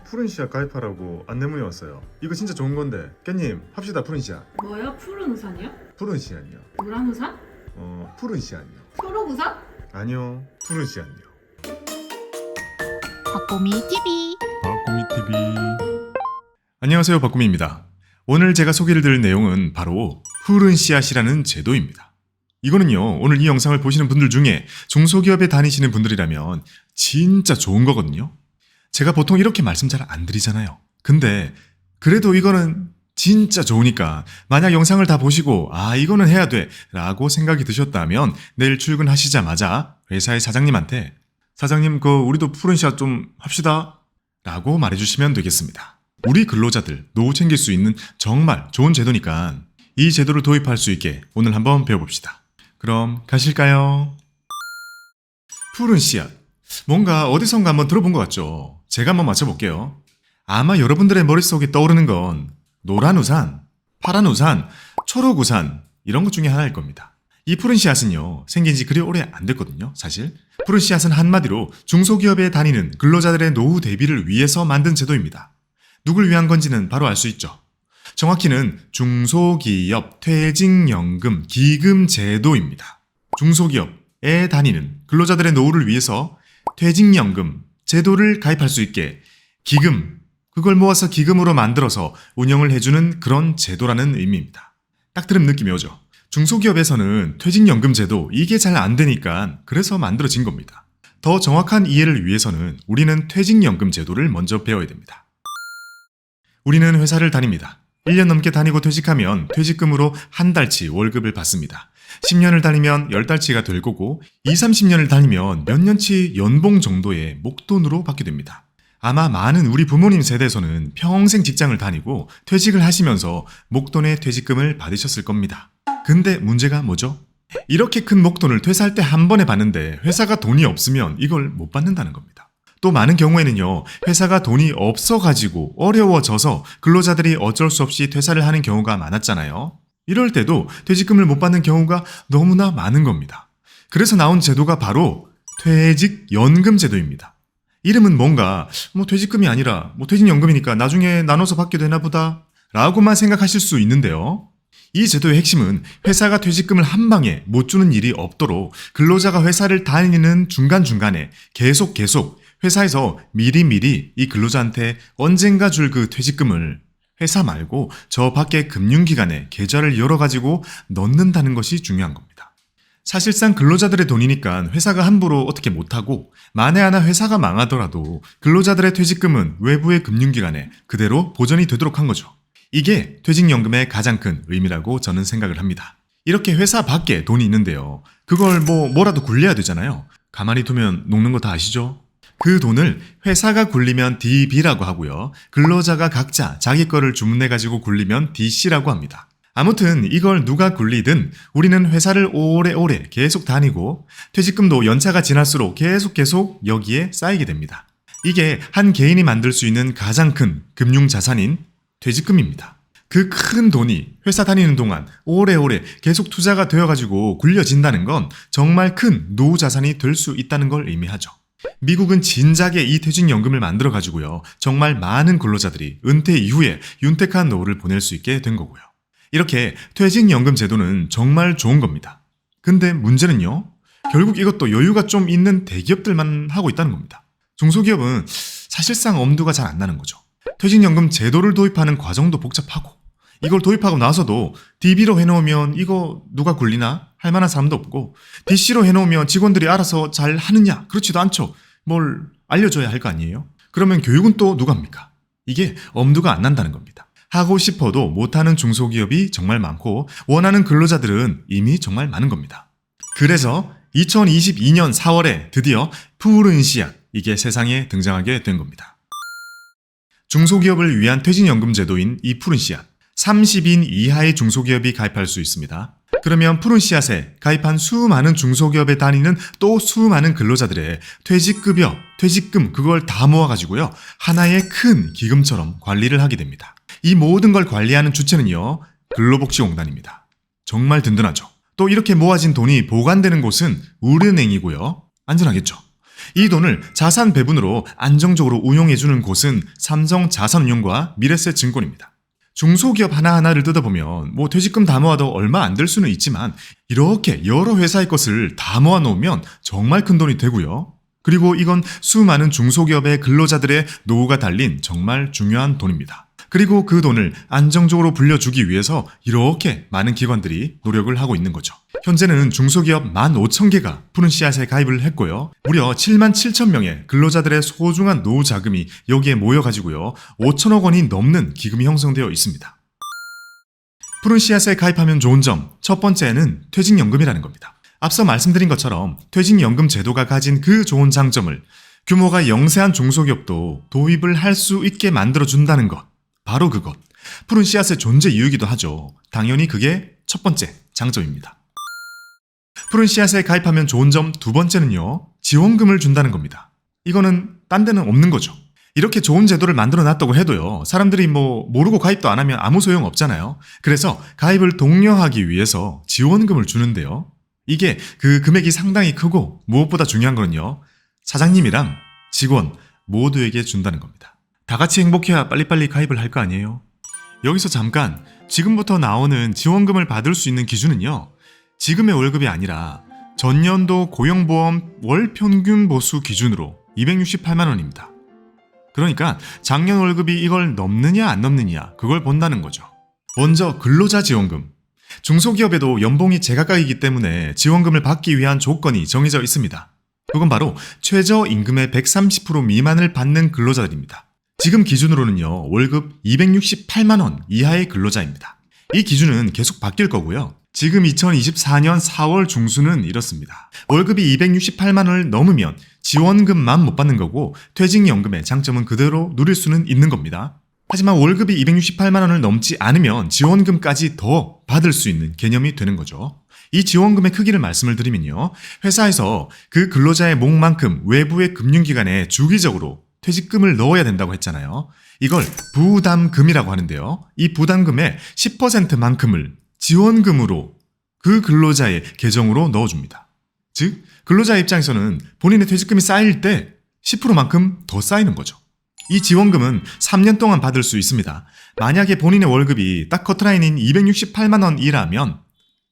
푸른 씨앗 가입하라고 안내문이 왔어요. 이거 진짜 좋은 건데 깻님 합시다. 푸른 씨앗. 뭐야? 푸른 우산이요? 푸른 씨앗이요. 노란 우산? 푸른 씨앗이요. 초록 우산? 아니요, 푸른 씨앗이요. 박보미 TV. 안녕하세요, 박구미입니다. 오늘 제가 소개를 드릴 내용은 바로 푸른 씨앗이라는 제도입니다. 이거는요, 오늘 이 영상을 보시는 분들 중에 중소기업에 다니시는 분들이라면 진짜 좋은 거거든요. 제가 보통 이렇게 말씀 잘 안 드리잖아요. 근데 그래도 이거는 진짜 좋으니까 만약 영상을 다 보시고 이거는 해야 돼 라고 생각이 드셨다면 내일 출근하시자마자 회사의 사장님한테 사장님 우리도 푸른 씨앗 좀 합시다 라고 말해주시면 되겠습니다. 우리 근로자들 노후 챙길 수 있는 정말 좋은 제도니까 이 제도를 도입할 수 있게 오늘 한번 배워봅시다. 그럼 가실까요? 푸른 씨앗, 뭔가 어디선가 한번 들어본 것 같죠? 제가 한번 맞춰볼게요. 아마 여러분들의 머릿속에 떠오르는 건 노란 우산, 파란 우산, 초록 우산 이런 것 중에 하나일 겁니다. 이 푸른 씨앗은요, 생긴 지 그리 오래 안 됐거든요, 사실. 푸른 씨앗은 한마디로 중소기업에 다니는 근로자들의 노후 대비를 위해서 만든 제도입니다. 누굴 위한 건지는 바로 알 수 있죠. 정확히는 중소기업 퇴직연금 기금 제도입니다. 중소기업에 다니는 근로자들의 노후를 위해서 퇴직연금 제도를 가입할 수 있게 기금, 그걸 모아서 기금으로 만들어서 운영을 해주는 그런 제도라는 의미입니다. 딱 들으면 느낌이 오죠. 중소기업에서는 퇴직연금 제도 이게 잘 안 되니까 그래서 만들어진 겁니다. 더 정확한 이해를 위해서는 우리는 퇴직연금 제도를 먼저 배워야 됩니다. 우리는 회사를 다닙니다. 1년 넘게 다니고 퇴직하면 퇴직금으로 한 달치 월급을 받습니다. 10년을 다니면 10달치가 될 거고 20-30년을 다니면 몇 년치 연봉 정도의 목돈으로 받게 됩니다. 아마 많은 우리 부모님 세대에서는 평생 직장을 다니고 퇴직을 하시면서 목돈의 퇴직금을 받으셨을 겁니다. 근데 문제가 뭐죠? 이렇게 큰 목돈을 퇴사할 때 한 번에 받는데 회사가 돈이 없으면 이걸 못 받는다는 겁니다. 또 많은 경우에는요, 회사가 돈이 없어가지고 어려워져서 근로자들이 어쩔 수 없이 퇴사를 하는 경우가 많았잖아요. 이럴 때도 퇴직금을 못 받는 경우가 너무나 많은 겁니다. 그래서 나온 제도가 바로 퇴직연금 제도입니다. 이름은 뭔가 퇴직금이 아니라 퇴직연금이니까 나중에 나눠서 받게 되나 보다 라고만 생각하실 수 있는데요. 이 제도의 핵심은 회사가 퇴직금을 한 방에 못 주는 일이 없도록 근로자가 회사를 다니는 중간중간에 계속 회사에서 미리미리 이 근로자한테 언젠가 줄 그 퇴직금을 회사 말고 저 밖에 금융기관에 계좌를 열어가지고 넣는다는 것이 중요한 겁니다. 사실상 근로자들의 돈이니까 회사가 함부로 어떻게 못하고 만에 하나 회사가 망하더라도 근로자들의 퇴직금은 외부의 금융기관에 그대로 보전이 되도록 한 거죠. 이게 퇴직연금의 가장 큰 의미라고 저는 생각을 합니다. 이렇게 회사 밖에 돈이 있는데요. 그걸 뭐라도 굴려야 되잖아요. 가만히 두면 녹는 거 다 아시죠? 그 돈을 회사가 굴리면 DB라고 하고요. 근로자가 각자 자기 거를 주문해가지고 굴리면 DC라고 합니다. 아무튼 이걸 누가 굴리든 우리는 회사를 오래오래 계속 다니고 퇴직금도 연차가 지날수록 계속 여기에 쌓이게 됩니다. 이게 한 개인이 만들 수 있는 가장 큰 금융자산인 퇴직금입니다. 그 큰 돈이 회사 다니는 동안 오래오래 계속 투자가 되어가지고 굴려진다는 건 정말 큰 노후자산이 될 수 있다는 걸 의미하죠. 미국은 진작에 이 퇴직연금을 만들어가지고요, 정말 많은 근로자들이 은퇴 이후에 윤택한 노후를 보낼 수 있게 된 거고요. 이렇게 퇴직연금 제도는 정말 좋은 겁니다. 근데 문제는요, 결국 이것도 여유가 좀 있는 대기업들만 하고 있다는 겁니다. 중소기업은 사실상 엄두가 잘 안 나는 거죠. 퇴직연금 제도를 도입하는 과정도 복잡하고 이걸 도입하고 나서도 DB로 해놓으면 이거 누가 굴리나 할 만한 사람도 없고 DC로 해놓으면 직원들이 알아서 잘 하느냐 그렇지도 않죠. 뭘 알려줘야 할 거 아니에요. 그러면 교육은 또 누가 합니까? 이게 엄두가 안 난다는 겁니다. 하고 싶어도 못하는 중소기업이 정말 많고 원하는 근로자들은 이미 정말 많은 겁니다. 그래서 2022년 4월에 드디어 푸른 씨앗 이게 세상에 등장하게 된 겁니다. 중소기업을 위한 퇴직연금 제도인 이 푸른 씨앗 30인 이하의 중소기업이 가입할 수 있습니다. 그러면 푸른 씨앗에 가입한 수많은 중소기업에 다니는 또 수많은 근로자들의 퇴직급여, 퇴직금 그걸 다 모아가지고요, 하나의 큰 기금처럼 관리를 하게 됩니다. 이 모든 걸 관리하는 주체는요, 근로복지공단입니다. 정말 든든하죠. 또 이렇게 모아진 돈이 보관되는 곳은 우리은행이고요. 안전하겠죠. 이 돈을 자산 배분으로 안정적으로 운용해주는 곳은 삼성자산운용과 미래세증권입니다. 중소기업 하나하나를 뜯어보면 퇴직금 다 모아도 얼마 안 될 수는 있지만 이렇게 여러 회사의 것을 다 모아놓으면 정말 큰 돈이 되고요. 그리고 이건 수많은 중소기업의 근로자들의 노후가 달린 정말 중요한 돈입니다. 그리고 그 돈을 안정적으로 불려주기 위해서 이렇게 많은 기관들이 노력을 하고 있는 거죠. 현재는 중소기업 15,000개가 푸른 씨앗에 가입을 했고요. 무려 77,000명의 근로자들의 소중한 노후 자금이 여기에 모여가지고요. 5천억 원이 넘는 기금이 형성되어 있습니다. 푸른 씨앗에 가입하면 좋은 점, 첫 번째는 퇴직연금이라는 겁니다. 앞서 말씀드린 것처럼 퇴직연금 제도가 가진 그 좋은 장점을 규모가 영세한 중소기업도 도입을 할 수 있게 만들어준다는 것. 바로 그것. 푸른 씨앗의 존재 이유이기도 하죠. 당연히 그게 첫 번째 장점입니다. 푸른 씨앗에 가입하면 좋은 점 두 번째는요. 지원금을 준다는 겁니다. 이거는 딴 데는 없는 거죠. 이렇게 좋은 제도를 만들어 놨다고 해도요. 사람들이 모르고 가입도 안 하면 아무 소용 없잖아요. 그래서 가입을 독려하기 위해서 지원금을 주는데요. 이게 그 금액이 상당히 크고 무엇보다 중요한 거는요. 사장님이랑 직원 모두에게 준다는 겁니다. 다 같이 행복해야 빨리빨리 가입을 할 거 아니에요? 여기서 잠깐 지금부터 나오는 지원금을 받을 수 있는 기준은요. 지금의 월급이 아니라 전년도 고용보험 월 평균 보수 기준으로 268만 원입니다. 그러니까 작년 월급이 이걸 넘느냐 안 넘느냐 그걸 본다는 거죠. 먼저 근로자 지원금. 중소기업에도 연봉이 제각각이기 때문에 지원금을 받기 위한 조건이 정해져 있습니다. 그건 바로 최저임금의 130% 미만을 받는 근로자들입니다. 지금 기준으로는요, 월급 268만 원 이하의 근로자입니다. 이 기준은 계속 바뀔 거고요. 지금 2024년 4월 중순은 이렇습니다. 월급이 268만 원을 넘으면 지원금만 못 받는 거고 퇴직연금의 장점은 그대로 누릴 수는 있는 겁니다. 하지만 월급이 268만 원을 넘지 않으면 지원금까지 더 받을 수 있는 개념이 되는 거죠. 이 지원금의 크기를 말씀을 드리면요. 회사에서 그 근로자의 몫만큼 외부의 금융기관에 주기적으로 퇴직금을 넣어야 된다고 했잖아요. 이걸 부담금이라고 하는데요. 이 부담금의 10%만큼을 지원금으로 그 근로자의 계정으로 넣어줍니다. 즉, 근로자 입장에서는 본인의 퇴직금이 쌓일 때 10%만큼 더 쌓이는 거죠. 이 지원금은 3년 동안 받을 수 있습니다. 만약에 본인의 월급이 딱 커트라인인 268만 원이라면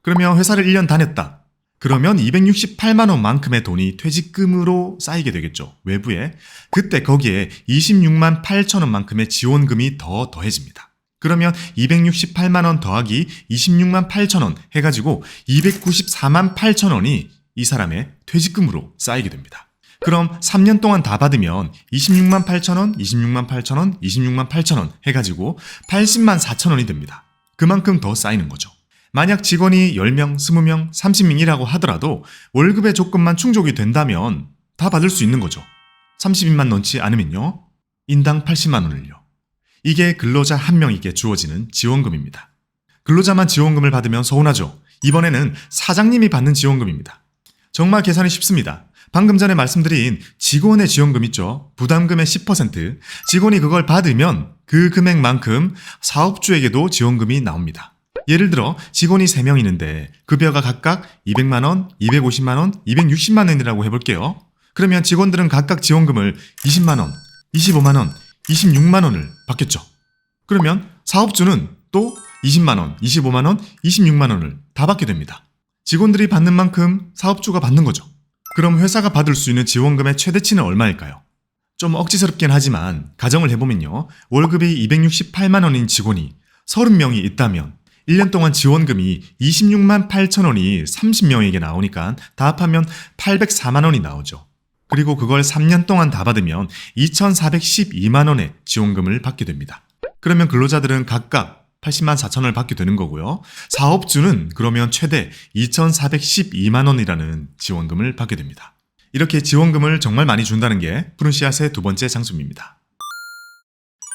그러면 회사를 1년 다녔다. 그러면 268만 원만큼의 돈이 퇴직금으로 쌓이게 되겠죠. 외부에. 그때 거기에 26만 8천 원만큼의 지원금이 더 더해집니다. 그러면 268만 원 더하기 26만 8천 원 해가지고 294만 8천 원이 이 사람의 퇴직금으로 쌓이게 됩니다. 그럼 3년 동안 다 받으면 26만 8천 원, 26만 8천 원, 26만 8천 원 해가지고 80만 4천 원이 됩니다. 그만큼 더 쌓이는 거죠. 만약 직원이 10명, 20명, 30명이라고 하더라도 월급의 조건만 충족이 된다면 다 받을 수 있는 거죠. 30인만 넘지 않으면요. 인당 80만 원을요. 이게 근로자 한 명에게 주어지는 지원금입니다. 근로자만 지원금을 받으면 서운하죠. 이번에는 사장님이 받는 지원금입니다. 정말 계산이 쉽습니다. 방금 전에 말씀드린 직원의 지원금 있죠. 부담금의 10%. 직원이 그걸 받으면 그 금액만큼 사업주에게도 지원금이 나옵니다. 예를 들어 직원이 3명 있는데 급여가 각각 200만 원, 250만 원, 260만 원이라고 해볼게요. 그러면 직원들은 각각 지원금을 20만 원, 25만 원, 26만 원을 받겠죠. 그러면 사업주는 또 20만 원, 25만 원, 26만 원을 다 받게 됩니다. 직원들이 받는 만큼 사업주가 받는 거죠. 그럼 회사가 받을 수 있는 지원금의 최대치는 얼마일까요? 좀 억지스럽긴 하지만 가정을 해보면요. 월급이 268만 원인 직원이 30명이 있다면 1년 동안 지원금이 26만 8천 원이 30명에게 나오니까 다 합하면 804만 원이 나오죠. 그리고 그걸 3년 동안 다 받으면 2,412만 원의 지원금을 받게 됩니다. 그러면 근로자들은 각각 80만 4천 원을 받게 되는 거고요. 사업주는 그러면 최대 2,412만 원이라는 지원금을 받게 됩니다. 이렇게 지원금을 정말 많이 준다는 게 푸른 씨앗의 두 번째 장점입니다.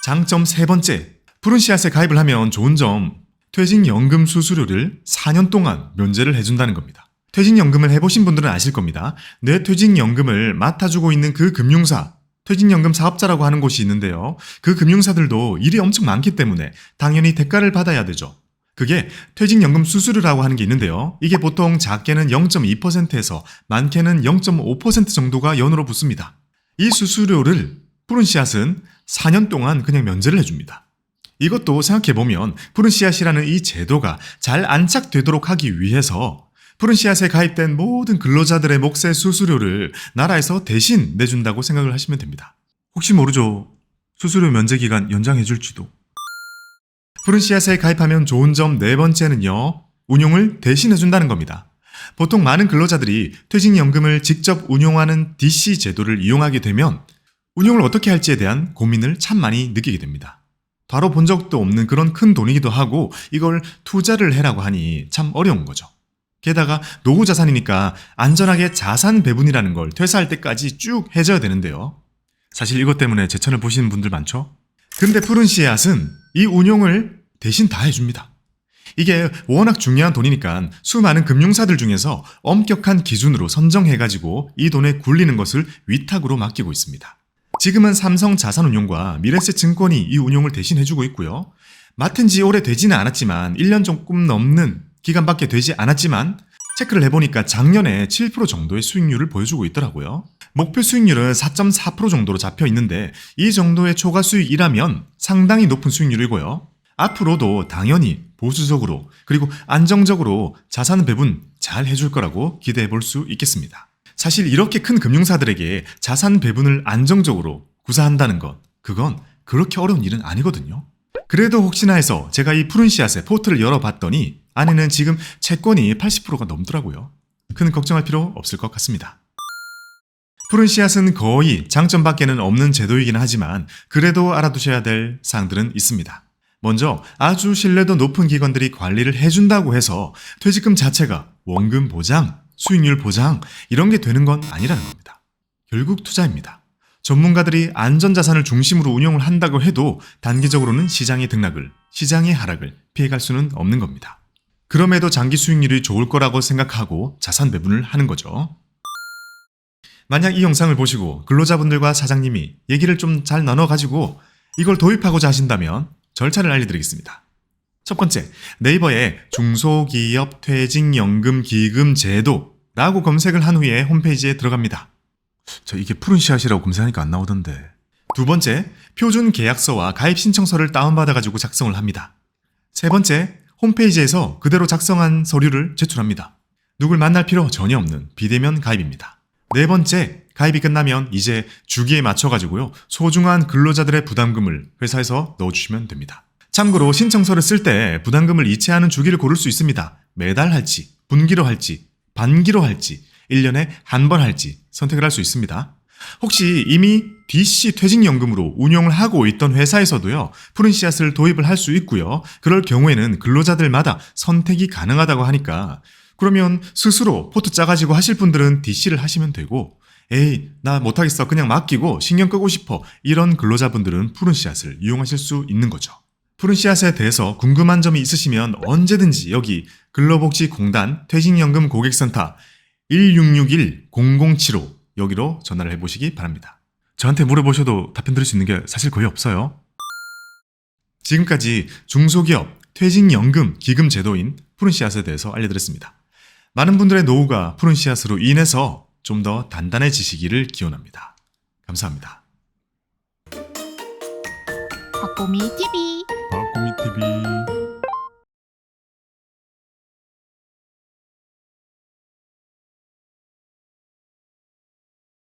장점 세 번째, 푸른 씨앗에 가입을 하면 좋은 점, 퇴직연금 수수료를 4년 동안 면제를 해준다는 겁니다. 퇴직연금을 해보신 분들은 아실 겁니다. 내 퇴직연금을 맡아주고 있는 그 금융사, 퇴직연금 사업자라고 하는 곳이 있는데요. 그 금융사들도 일이 엄청 많기 때문에 당연히 대가를 받아야 되죠. 그게 퇴직연금 수수료라고 하는 게 있는데요. 이게 보통 작게는 0.2%에서 많게는 0.5% 정도가 연으로 붙습니다. 이 수수료를 푸른 씨앗은 4년 동안 그냥 면제를 해줍니다. 이것도 생각해보면 푸른 씨앗이라는 이 제도가 잘 안착되도록 하기 위해서 푸른 씨앗에 가입된 모든 근로자들의 몫의 수수료를 나라에서 대신 내준다고 생각을 하시면 됩니다. 혹시 모르죠. 수수료 면제 기간 연장해줄지도. 푸른 씨앗에 가입하면 좋은 점 네 번째는요. 운용을 대신해준다는 겁니다. 보통 많은 근로자들이 퇴직연금을 직접 운용하는 DC 제도를 이용하게 되면 운용을 어떻게 할지에 대한 고민을 참 많이 느끼게 됩니다. 바로 본 적도 없는 그런 큰 돈이기도 하고 이걸 투자를 해라고 하니 참 어려운 거죠. 게다가 노후 자산이니까 안전하게 자산 배분이라는 걸 퇴사할 때까지 쭉 해줘야 되는데요. 사실 이것 때문에 제천을 보시는 분들 많죠? 근데 푸른 씨앗은 이 운용을 대신 다 해줍니다. 이게 워낙 중요한 돈이니까 수많은 금융사들 중에서 엄격한 기준으로 선정해가지고 이 돈에 굴리는 것을 위탁으로 맡기고 있습니다. 지금은 삼성자산운용과 미래에셋증권이 이 운용을 대신 해주고 있고요. 맡은 지 오래되지는 않았지만 1년 조금 넘는 기간밖에 되지 않았지만 체크를 해보니까 작년에 7% 정도의 수익률을 보여주고 있더라고요. 목표 수익률은 4.4% 정도로 잡혀 있는데 이 정도의 초과 수익이라면 상당히 높은 수익률이고요. 앞으로도 당연히 보수적으로 그리고 안정적으로 자산 배분 잘 해줄 거라고 기대해 볼 수 있겠습니다. 사실 이렇게 큰 금융사들에게 자산 배분을 안정적으로 구사한다는 것, 그건 그렇게 어려운 일은 아니거든요. 그래도 혹시나 해서 제가 이 푸른 씨앗의 포트를 열어봤더니 안에는 지금 채권이 80%가 넘더라고요. 큰 걱정할 필요 없을 것 같습니다. 푸른 씨앗은 거의 장점밖에는 없는 제도이긴 하지만 그래도 알아두셔야 될 사항들은 있습니다. 먼저 아주 신뢰도 높은 기관들이 관리를 해준다고 해서 퇴직금 자체가 원금 보장, 수익률 보장 이런 게 되는 건 아니라는 겁니다. 결국 투자입니다. 전문가들이 안전자산을 중심으로 운영을 한다고 해도 단기적으로는 시장의 등락을, 시장의 하락을 피해갈 수는 없는 겁니다. 그럼에도 장기 수익률이 좋을 거라고 생각하고 자산 배분을 하는 거죠. 만약 이 영상을 보시고 근로자분들과 사장님이 얘기를 좀 잘 나눠가지고 이걸 도입하고자 하신다면 절차를 알려드리겠습니다. 첫 번째, 네이버에 중소기업 퇴직연금 기금 제도라고 검색을 한 후에 홈페이지에 들어갑니다. 이게 푸른 씨앗이라고 검색하니까 안 나오던데. 두 번째, 표준 계약서와 가입 신청서를 다운받아가지고 작성을 합니다. 세 번째, 홈페이지에서 그대로 작성한 서류를 제출합니다. 누굴 만날 필요 전혀 없는 비대면 가입입니다. 네 번째, 가입이 끝나면 이제 주기에 맞춰가지고요. 소중한 근로자들의 부담금을 회사에서 넣어주시면 됩니다. 참고로 신청서를 쓸 때 부담금을 이체하는 주기를 고를 수 있습니다. 매달 할지, 분기로 할지, 반기로 할지, 1년에 한 번 할지 선택을 할 수 있습니다. 혹시 이미 DC 퇴직연금으로 운용을 하고 있던 회사에서도요. 푸른 씨앗을 도입을 할 수 있고요. 그럴 경우에는 근로자들마다 선택이 가능하다고 하니까 그러면 스스로 포트 짜가지고 하실 분들은 DC를 하시면 되고 에이 나 못하겠어 그냥 맡기고 신경 끄고 싶어 이런 근로자분들은 푸른 씨앗을 이용하실 수 있는 거죠. 푸른 씨앗에 대해서 궁금한 점이 있으시면 언제든지 여기 근로복지공단 퇴직연금 고객센터 1661-0075 여기로 전화를 해보시기 바랍니다. 저한테 물어보셔도 답변 드릴 수 있는 게 사실 거의 없어요. 지금까지 중소기업 퇴직연금 기금 제도인 푸른 씨앗에 대해서 알려드렸습니다. 많은 분들의 노후가 푸른 씨앗으로 인해서 좀 더 단단해지시기를 기원합니다. 감사합니다. 박보미 TV 박고미 TV